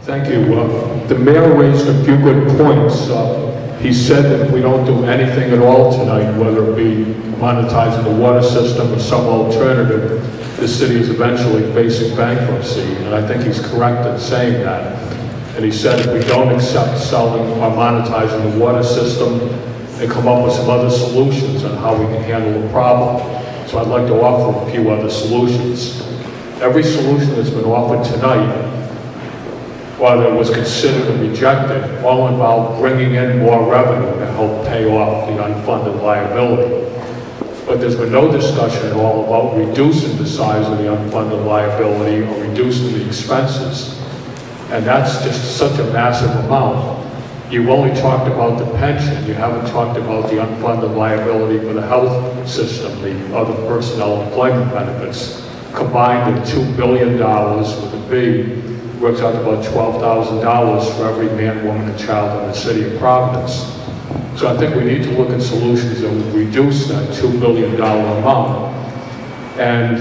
Thank you. The mayor raised a few good points. He said that if we don't do anything at all tonight, whether it be monetizing the water system or some alternative, the city is eventually facing bankruptcy. And I think he's correct in saying that. And he said if we don't accept selling or monetizing the water system and come up with some other solutions on how we can handle the problem. So I'd like to offer a few other solutions. Every solution that's been offered tonight, whether it was considered or rejected, all involved bringing in more revenue to help pay off the unfunded liability. But there's been no discussion at all about reducing the size of the unfunded liability or reducing the expenses. And that's just such a massive amount. You've only talked about the pension. You haven't talked about the unfunded liability for the health system, the other personnel employment benefits. Combined at $2 billion with a B, works out to about $12,000 for every man, woman, and child in the city of Providence. So I think we need to look at solutions that would reduce that $2 billion amount. And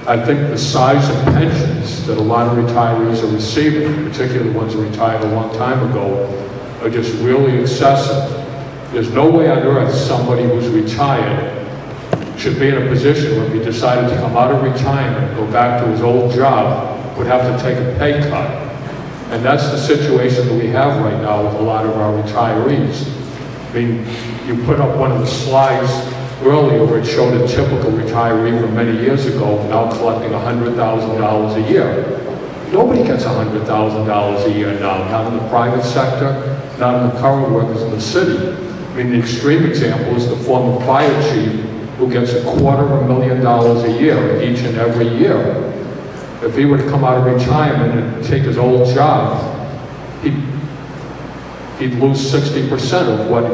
I think the size of pensions that a lot of retirees are receiving, particularly the ones who retired a long time ago, are just really excessive. There's no way on earth somebody who's retired should be in a position where if he decided to come out of retirement, go back to his old job, would have to take a pay cut. And that's the situation that we have right now with a lot of our retirees. I mean, you put up one of the slides earlier where it showed a typical retiree from many years ago now collecting $100,000 a year. Nobody gets $100,000 a year now, not in the private sector, not in the current workers in the city. I mean, the extreme example is the former fire chief who gets $250,000 a year each and every year. If he were to come out of retirement and take his old job, he'd lose 60% of what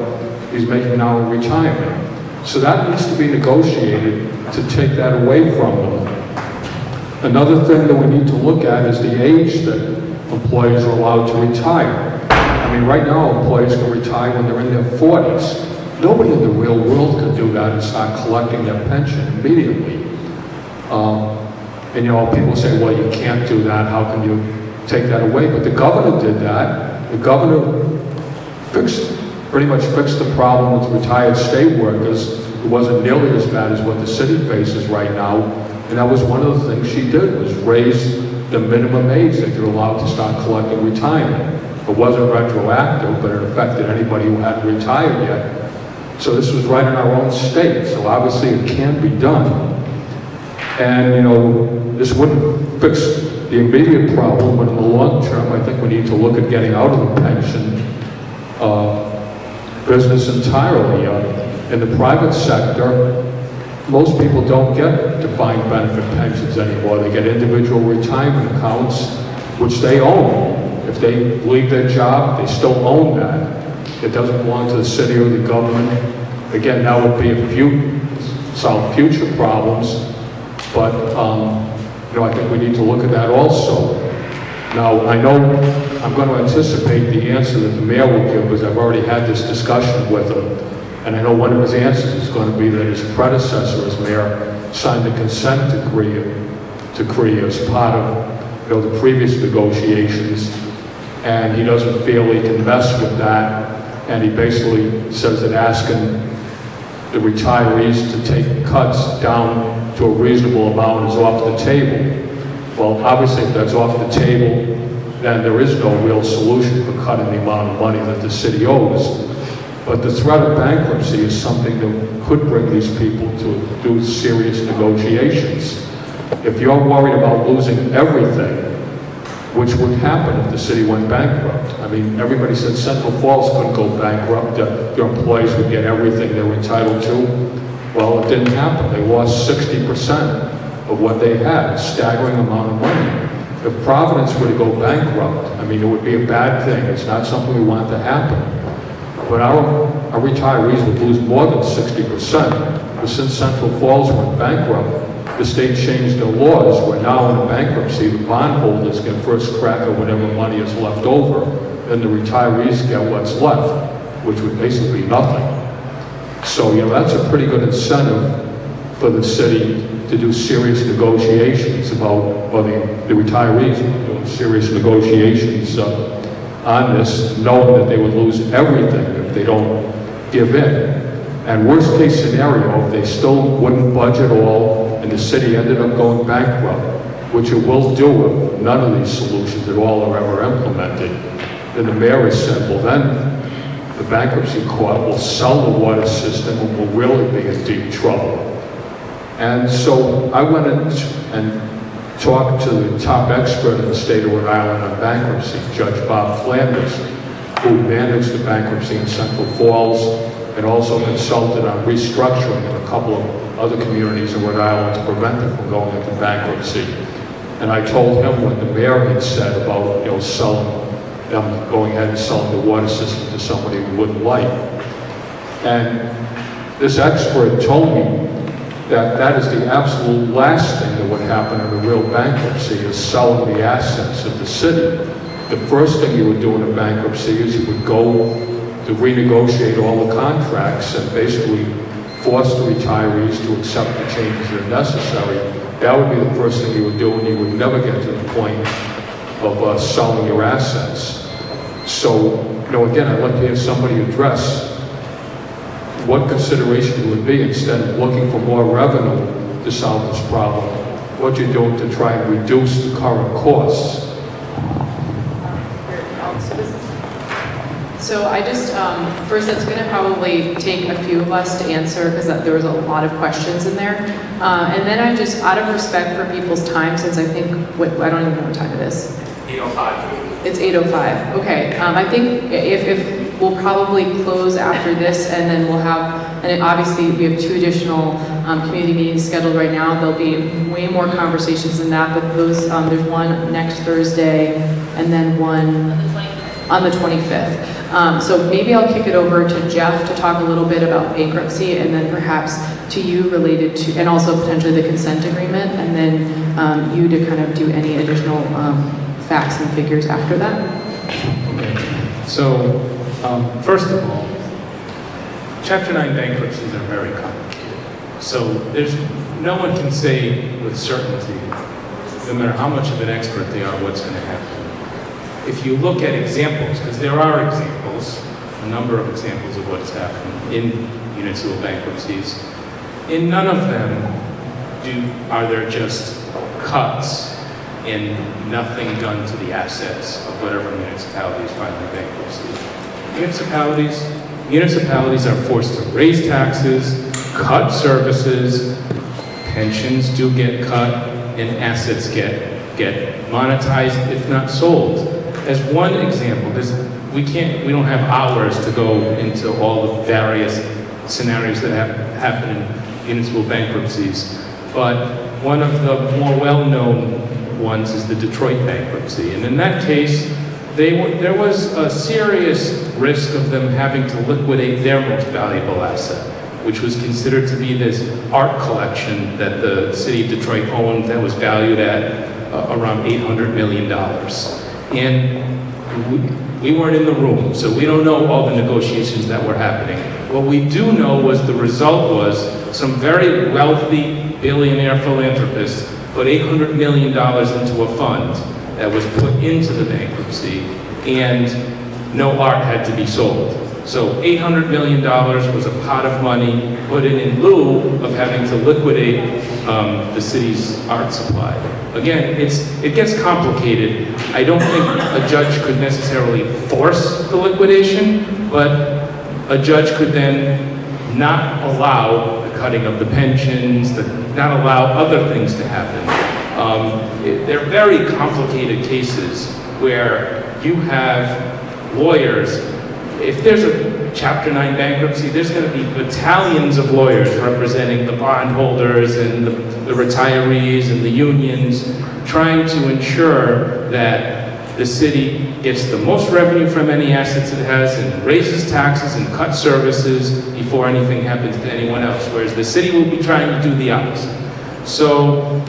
he's making now in retirement. So that needs to be negotiated to take that away from them. Another thing that we need to look at is the age that employees are allowed to retire. I mean, right now employees can retire when they're in their 40s. Nobody in the real world can do that and start collecting their pension immediately. And you know, people say, well, you can't do that, how can you take that away? But the governor did that. The governor pretty much fixed the problem with retired state workers. It wasn't nearly as bad as what the city faces right now. And that was one of the things she did, was raise the minimum age that you're allowed to start collecting retirement. It wasn't retroactive, but it affected anybody who hadn't retired yet. So this was right in our own state, so obviously it can be done. And, you know, this wouldn't fix the immediate problem, but in the long term, I think we need to look at getting out of the pension business entirely. In the private sector, most people don't get defined benefit pensions anymore. They get individual retirement accounts, which they own. If they leave their job, they still own that. It doesn't belong to the city or the government. Again, that would be solve future problems. But, you know, I think we need to look at that also. Now, I know I'm going to anticipate the answer that the mayor will give, because I've already had this discussion with him. And I know one of his answers is going to be that his predecessor as mayor signed a consent decree as part of, you know, the previous negotiations. And he doesn't feel he can mess with that. And he basically says that asking the retirees to take cuts down to a reasonable amount is off the table. Well, obviously, if that's off the table, then there is no real solution for cutting the amount of money that the city owes. But the threat of bankruptcy is something that could bring these people to do serious negotiations. If you're worried about losing everything, which would happen if the city went bankrupt. I mean, everybody said Central Falls couldn't go bankrupt, their employees would get everything they were entitled to. Well, it didn't happen. They lost 60% of what they had, a staggering amount of money. If Providence were to go bankrupt, I mean, it would be a bad thing. It's not something we want to happen. But our retirees would lose more than 60%. But since Central Falls went bankrupt, the state changed their laws where now in a bankruptcy, the bondholders get first crack at whatever money is left over, and the retirees get what's left, which would basically be nothing. So, you know, that's a pretty good incentive for the city to do serious negotiations about, or the retirees doing serious negotiations on this, knowing that they would lose everything if they don't give in. And worst case scenario, if they still wouldn't budge at all and the city ended up going bankrupt, which it will do if none of these solutions at all are ever implemented, then the mayor has said, well then, the bankruptcy court will sell the water system and will really be in deep trouble. And so I went in and talked to the top expert in the state of Rhode Island on bankruptcy, Judge Bob Flanders, who managed the bankruptcy in Central Falls and also consulted on restructuring in a couple of other communities in Rhode Island to prevent them from going into bankruptcy. And I told him what the mayor had said about, going ahead and selling the water system to somebody we wouldn't like. And this expert told me that that is the absolute last thing that would happen in a real bankruptcy, is selling the assets of the city. The first thing you would do in a bankruptcy is you would go to renegotiate all the contracts and basically force the retirees to accept the changes that are necessary. That would be the first thing you would do, and you would never get to the point of selling your assets. So, again, I'd like to hear somebody address what consideration would be, instead of looking for more revenue to solve this problem, what you're doing to try and reduce the current costs. So I just, first that's going to probably take a few of us to answer, because there was a lot of questions in there. And then I just, out of respect for people's time, since I think, I don't even know what time it is. 8:05. It's 8:05, okay. I think if we'll probably close after this, and then we'll have, and obviously we have 2 additional community meetings scheduled right now. There'll be way more conversations than that, but those, there's one next Thursday, and then one on the 25th. So maybe I'll kick it over to Jeff to talk a little bit about bankruptcy, and then perhaps to you related to, and also potentially the consent agreement, and then you to kind of do any additional facts and figures after that. Okay. So, first of all, Chapter 9 bankruptcies are very complicated. So no one can say with certainty, no matter how much of an expert they are, what's going to happen. If you look at examples, because there are examples, a number of examples of what's happened in municipal bankruptcies, in none of them are there just cuts and nothing done to the assets of whatever municipality is filing bankruptcy. Municipalities are forced to raise taxes, cut services, pensions do get cut, and assets get monetized, if not sold. As one example, we don't have hours to go into all the various scenarios that happen in municipal bankruptcies, but one of the more well-known ones is the Detroit bankruptcy. And in that case, there was a serious risk of them having to liquidate their most valuable asset, which was considered to be this art collection that the city of Detroit owned that was valued at around $800 million. And we weren't in the room, so we don't know all the negotiations that were happening. What we do know was the result was some very wealthy billionaire philanthropists put $800 million into a fund that was put into the bankruptcy, and no art had to be sold. So $800 million was a pot of money put in lieu of having to liquidate the city's art supply. Again, it gets complicated. I don't think a judge could necessarily force the liquidation, but a judge could then not allow the cutting of the pensions, not allow other things to happen. They're very complicated cases where you have lawyers. If there's a Chapter 9 bankruptcy, there's going to be battalions of lawyers representing the bondholders and the retirees and the unions, trying to ensure that the city gets the most revenue from any assets it has and raises taxes and cuts services before anything happens to anyone else, whereas the city will be trying to do the opposite. So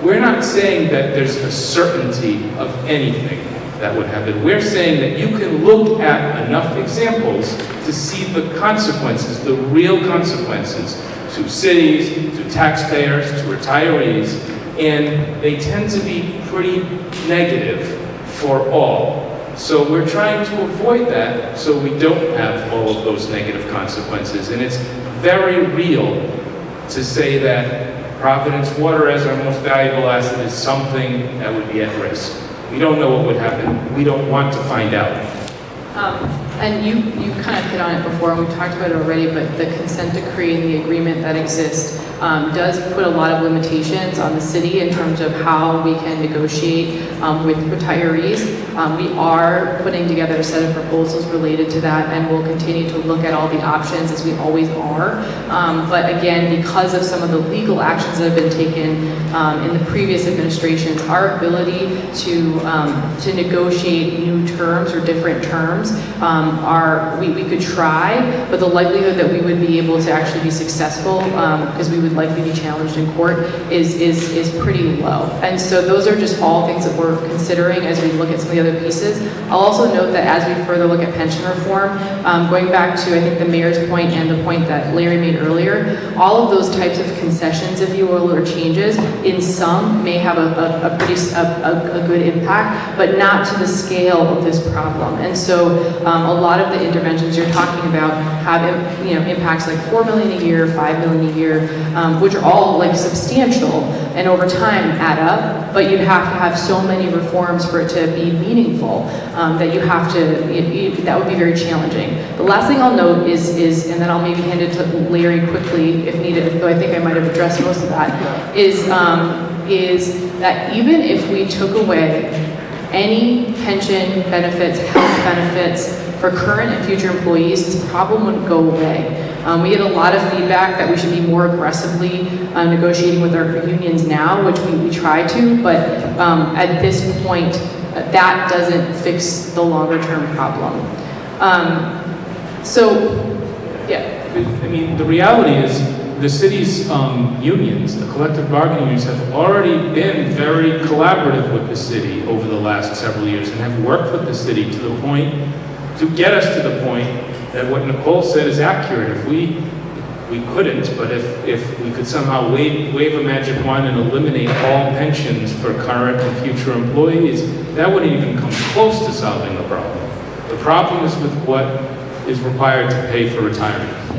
we're not saying that there's a certainty of anything that would happen. We're saying that you can look at enough examples to see the consequences, the real consequences to cities, to taxpayers, to retirees, and they tend to be pretty negative for all. So we're trying to avoid that so we don't have all of those negative consequences. And it's very real to say that Providence water as our most valuable asset is something that would be at risk. We don't know what would happen. We don't want to find out. And you kind of hit on it before, and we talked about it already, but the consent decree and the agreement that exists does put a lot of limitations on the city in terms of how we can negotiate with retirees. We are putting together a set of proposals related to that, and we'll continue to look at all the options as we always are. But again, because of some of the legal actions that have been taken in the previous administrations, our ability to negotiate new terms or different terms we could try, but the likelihood that we would be able to actually be successful, because we would likely be challenged in court, is pretty low. And so those are just all things that we're considering as we look at some of the other pieces. I'll also note that as we further look at pension reform, going back to I think the mayor's point and the point that Larry made earlier, all of those types of concessions, if you will, or changes, in some may have a good impact, but not to the scale of this problem. And so a lot of the interventions you're talking about have impacts like $4 million a year, $5 million a year, which are all like substantial and over time add up, but you have to have so many reforms for it to be meaningful that you have to, that would be very challenging. The last thing I'll note is, and then I'll maybe hand it to Larry quickly if needed, though I think I might have addressed most of that, is that even if we took away any pension benefits, health benefits for current and future employees, this problem wouldn't go away. We get a lot of feedback that we should be more aggressively negotiating with our unions now, which we try to, but at this point, that doesn't fix the longer term problem. I mean, the reality is the city's unions, the collective bargaining unions, have already been very collaborative with the city over the last several years and have worked with the city to the point, to get us to the point that what Nicole said is accurate. If we couldn't, but if we could somehow wave a magic wand and eliminate all pensions for current and future employees, that wouldn't even come close to solving the problem. The problem is with what is required to pay for retirees.